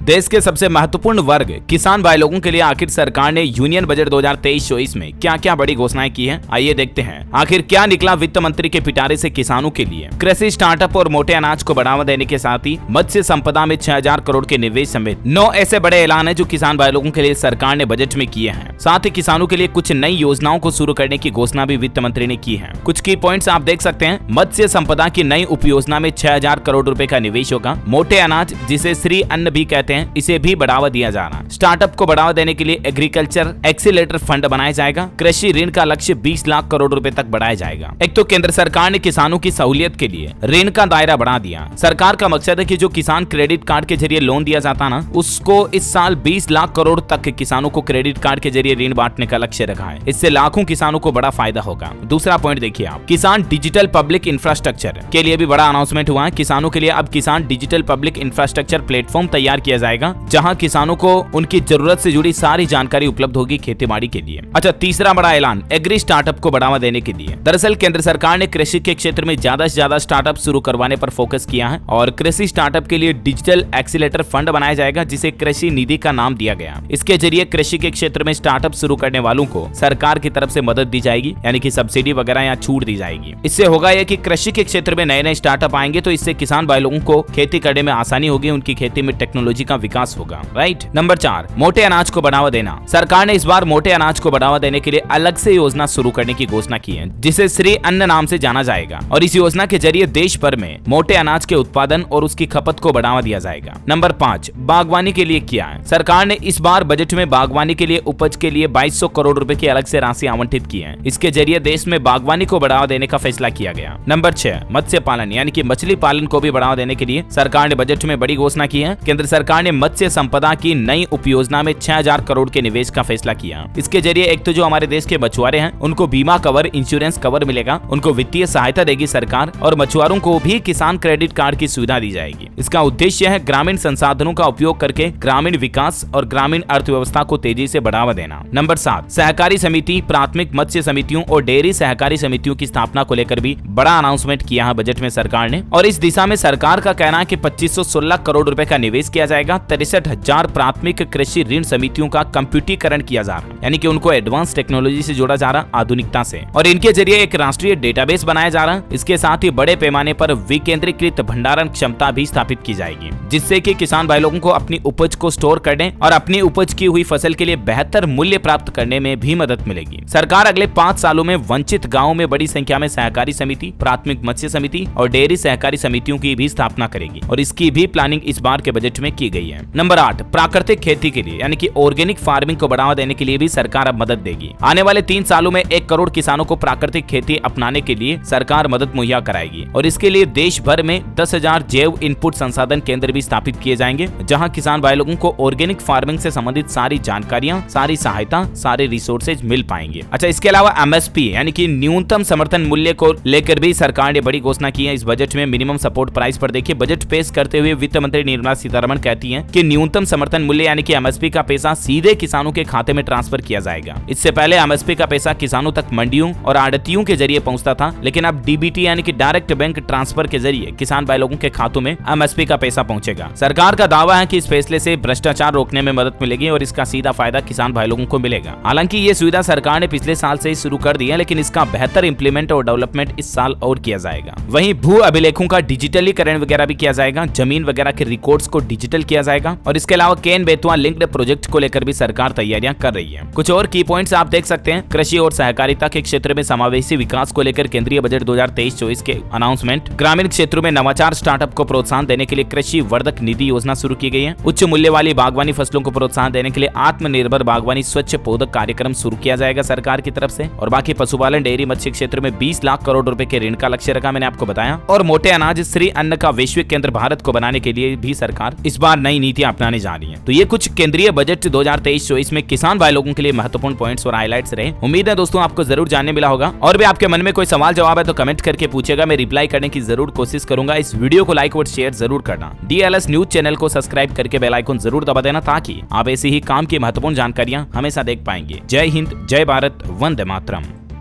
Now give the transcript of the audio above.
देश के सबसे महत्वपूर्ण वर्ग किसान भाई लोगों के लिए आखिर सरकार ने यूनियन बजट 2023-24 में क्या क्या बड़ी घोषणाएं की हैं, आइए देखते हैं आखिर क्या निकला वित्त मंत्री के पिटारे से किसानों के लिए। कृषि स्टार्टअप और मोटे अनाज को बढ़ावा देने के साथ ही मत्स्य संपदा में 6000 करोड़ के निवेश समेत 9 ऐसे बड़े ऐलान है जो किसान भाई लोगों के लिए सरकार ने बजट में किए हैं। साथ ही किसानों के लिए कुछ नई योजनाओं को शुरू करने की घोषणा भी वित्त मंत्री ने की है। कुछ की पॉइंट्स आप देख सकते हैं। मत्स्य संपदा की नई उपयोजना में 6000 करोड़ रुपए का निवेश होगा। मोटे अनाज जिसे श्री अन्न भी कहते हैं, इसे भी बढ़ावा दिया जा रहा है। स्टार्टअप को बढ़ावा देने के लिए एग्रीकल्चर एक्सीलरेटर फंड बनाया जाएगा। कृषि ऋण का लक्ष्य 20 लाख करोड़ रुपए तक बढ़ाया जाएगा। एक तो केंद्र सरकार ने किसानों की सहूलियत के लिए ऋण का दायरा बढ़ा दिया। सरकार का मकसद है कि जो किसान क्रेडिट कार्ड के जरिए लोन दिया जाता ना, उसको इस साल 20 लाख करोड़ तक किसानों को क्रेडिट कार्ड के जरिए ऋण बांटने का लक्ष्य रखा है। इससे लाखों किसानों को बड़ा फायदा होगा। दूसरा पॉइंट देखिए आप, किसान डिजिटल पब्लिक इंफ्रास्ट्रक्चर के लिए भी बड़ा अनाउंसमेंट हुआ है। किसानों के लिए अब किसान डिजिटल पब्लिक इंफ्रास्ट्रक्चर प्लेटफॉर्म तैयार किया जाएगा, जहां किसानों को उनकी जरूरत से जुड़ी सारी जानकारी उपलब्ध होगी खेतीबाड़ी के लिए। अच्छा, तीसरा बड़ा ऐलान एग्री स्टार्टअप को बढ़ावा देने के लिए। दरअसल केंद्र सरकार ने कृषि के क्षेत्र में ज्यादा से ज्यादा स्टार्टअप शुरू करवाने पर फोकस किया है और कृषि स्टार्टअप के लिए डिजिटल एक्सीलरेटर फंड बनाया जाएगा, जिसे कृषि निधि का नाम दिया गया। इसके जरिए कृषि के क्षेत्र में स्टार्टअप शुरू करने वालों को सरकार की तरफ से मदद दी जाएगी, यानी कि सब्सिडी वगैरह या छूट दी जाएगी। इससे होगा यह कि कृषि के क्षेत्र में नए नए स्टार्टअप आएंगे, तो इससे किसान भाई लोगों को खेती करने में आसानी होगी, उनकी खेती में टेक्नोलॉजी का विकास होगा। राइट। नंबर 4, मोटे अनाज को बढ़ावा देना। सरकार ने इस बार मोटे अनाज को बढ़ावा देने के लिए अलग से योजना शुरू करने की घोषणा की है, जिसे श्री अन्न नाम से जाना जाएगा और इस योजना के जरिए देश भर में मोटे अनाज के उत्पादन और उसकी खपत को बढ़ावा दिया जाएगा। नंबर 5, बागवानी के लिए किया है। सरकार ने इस बार बजट में बागवानी के लिए उपज के लिए 2200 करोड़ रुपए की अलग से राशि आवंटित की है। इसके जरिए देश में बागवानी को बढ़ावा देने का फैसला किया गया। नंबर 6, मत्स्य पालन यानी कि मछली पालन को भी बढ़ावा देने के लिए सरकार ने बजट में बड़ी घोषणा की है। केंद्र सरकार ने मत्स्य संपदा की नई उपयोजना में 6000 करोड़ के निवेश का फैसला किया। इसके जरिए एक तो जो हमारे देश के मछुआरे हैं, उनको बीमा कवर, इंश्योरेंस कवर मिलेगा, उनको वित्तीय सहायता देगी सरकार और मछुआरों को भी किसान क्रेडिट कार्ड की सुविधा दी जाएगी। इसका उद्देश्य है ग्रामीण संसाधनों का उपयोग करके ग्रामीण विकास और ग्रामीण अर्थव्यवस्था को तेजी से बढ़ावा देना। नंबर 7, सहकारी समिति, प्राथमिक मत्स्य समितियों और डेयरी सहकारी समितियों की स्थापना को लेकर भी बड़ा अनाउंसमेंट किया है बजट में सरकार ने और इस दिशा में सरकार का कहना है कि 2516 करोड़ रुपए का निवेश किया जाएगा। 63,000 प्राथमिक कृषि ऋण समितियों का कंप्यूटरीकरण किया जा रहा है, यानी कि उनको एडवांस टेक्नोलॉजी से जोड़ा जा रहा, आधुनिकता से, और इनके जरिए एक राष्ट्रीय डेटाबेस बनाया जा रहा है। इसके साथ ही बड़े पैमाने पर विकेंद्रीकृत भंडारण क्षमता भी स्थापित की जाएगी, जिससे कि किसान भाई लोगों को अपनी उपज को स्टोर करने और अपनी उपज की हुई फसल के लिए बेहतर मूल्य प्राप्त करने में भी मदद मिलेगी। सरकार अगले 5 सालों में वंचित गाँव में बड़ी संख्या में सहकारी समिति, प्राथमिक मत्स्य समिति और डेयरी सहकारी समितियों की भी स्थापना करेगी और इसकी भी प्लानिंग इस बार के बजट में की गई है। नंबर 8, प्राकृतिक खेती के लिए यानी कि ऑर्गेनिक फार्मिंग को बढ़ावा देने के लिए भी सरकार अब मदद देगी। आने वाले 3 सालों में 1 करोड़ किसानों को प्राकृतिक खेती अपनाने के लिए सरकार मदद मुहैया कराएगी और इसके लिए देश भर में 10,000 जैव इनपुट संसाधन केंद्र भी स्थापित किए जाएंगे, जहां किसान भाई लोगों को ऑर्गेनिक फार्मिंग से संबंधित सारी जानकारियां, सारी सहायता, सारे रिसोर्सेज मिल पाएंगे। अच्छा, इसके अलावा एमएसपी यानी कि न्यूनतम समर्थन मूल्य को लेकर भी सरकार ने बड़ी घोषणा की है इस बजट में। मिनिमम सपोर्ट प्राइस पर देखिए, बजट पेश करते हुए वित्त मंत्री निर्मला सीतारमण कहती हैं कि न्यूनतम समर्थन मूल्य यानी कि एमएसपी का पैसा सीधे किसानों के खाते में ट्रांसफर किया जाएगा। इससे पहले एमएसपी का पैसा किसानों तक मंडियों और आड़तियों के जरिए पहुंचता था, लेकिन अब डीबीटी यानी कि डायरेक्ट बैंक ट्रांसफर के जरिए किसान भाई लोगों के खातों में एमएसपी का पैसा पहुंचेगा। सरकार का दावा है कि इस फैसले से भ्रष्टाचार रोकने में मदद मिलेगी और इसका सीधा फायदा किसान भाई लोगों को मिलेगा। हालांकि ये सुविधा सरकार ने पिछले साल से ही शुरू कर दी है, लेकिन इसका बेहतर इंप्लीमेंट और डेवलपमेंट इस साल और किया जाएगा। वहीं भू अभिलेखों का डिजिटलीकरण वगैरह भी किया जाएगा, जमीन वगैरह के रिकॉर्ड्स को डिजिटल किया जाएगा और इसके अलावा केन बेतवा लिंक्ड प्रोजेक्ट को लेकर भी सरकार तैयारियां कर रही है। कुछ और की पॉइंट्स आप देख सकते हैं। कृषि और सहकारिता के क्षेत्र में समावेशी विकास को लेकर केंद्रीय बजट 2023-24 के अनाउंसमेंट। ग्रामीण क्षेत्रों में नवाचार स्टार्टअप को प्रोत्साहन देने के लिए कृषि वर्धक निधि योजना शुरू की गई है। उच्च मूल्य वाली बागवानी फसलों को प्रोत्साहन देने के लिए आत्मनिर्भर बागवानी स्वच्छ पौधक कार्यक्रम शुरू किया जाएगा सरकार की तरफ से और बाकी पशुपालन, डेयरी, मत्स्य क्षेत्र में 20 लाख करोड़ रुपए के ऋण का लक्ष्य रखा, मैंने आपको बताया। और मोटे अनाज श्री अन्न का वैश्विक केंद्र भारत को बनाने के लिए भी सरकार इस बार नई नीतियां अपनाने जा रही है। तो ये कुछ केंद्रीय बजट 2023-24 में किसान भाई लोगों के लिए महत्वपूर्ण पॉइंट्स और हाइलाइट्स रहे। उम्मीद है दोस्तों आपको जरूर जानने मिला होगा और भी आपके मन में कोई सवाल जवाब है तो कमेंट करके पूछेगा, मैं रिप्लाई करने की जरूर कोशिश करूंगा। इस वीडियो को लाइक और शेयर जरूर करना। DLS न्यूज चैनल को सब्सक्राइब करके बेल आइकन जरूर दबा देना ताकि आप ऐसी ही काम की महत्वपूर्ण जानकारियां हमेशा देख पाएंगे। जय हिंद, जय भारत, वंदे मातरम।